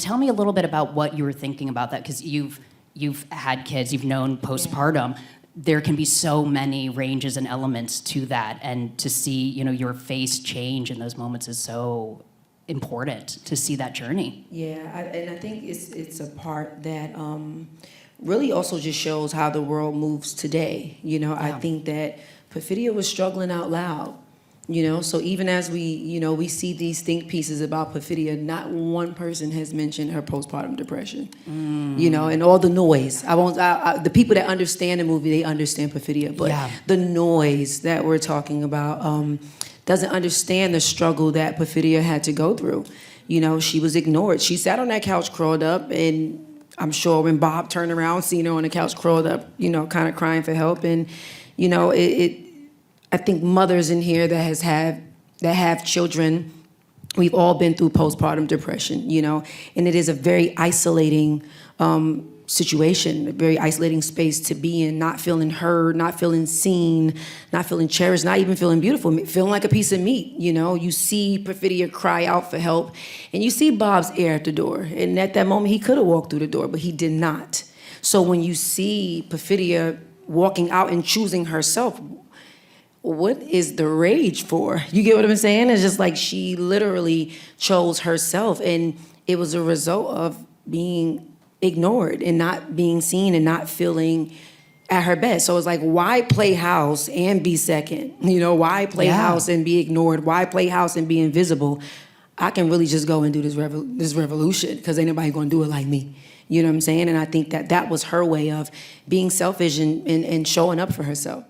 tell me a little bit about what you were thinking about that, because you've had kids, you've known postpartum. Yeah. There can be so many ranges and elements to that, and to see, you know, your face change in those moments is so important, to see that journey. Yeah, and I think it's a part that really also just shows how the world moves today. You know, yeah. I think that Perfidia was struggling out loud. You know, so even as we see these think pieces about Perfidia, not one person has mentioned her postpartum depression. You know, and all the noise. The people that understand the movie, they understand Perfidia, but yeah. The noise that we're talking about doesn't understand the struggle that Perfidia had to go through. You know, she was ignored. She sat on that couch curled up, and I'm sure when Bob turned around, seen her on the couch curled up, you know, kind of crying for help, and you know, I think mothers in here that have children, we've all been through postpartum depression, you know, and it is a very isolating situation, a very isolating space to be in, not feeling heard, not feeling seen, not feeling cherished, not even feeling beautiful, feeling like a piece of meat, you know. You see Perfidia cry out for help, and you see Bob's air at the door, and at that moment he could have walked through the door, but he did not. So when you see Perfidia walking out and choosing herself, what is the rage for? You get what I'm saying? It's just like she literally chose herself, and it was a result of being ignored and not being seen and not feeling at her best. So it's like, why play house and be second? You know, why play house and be ignored? Why play house and be invisible? I can really just go and do this revolution, because ain't nobody gonna do it like me. You know what I'm saying? And I think that was her way of being selfish and showing up for herself.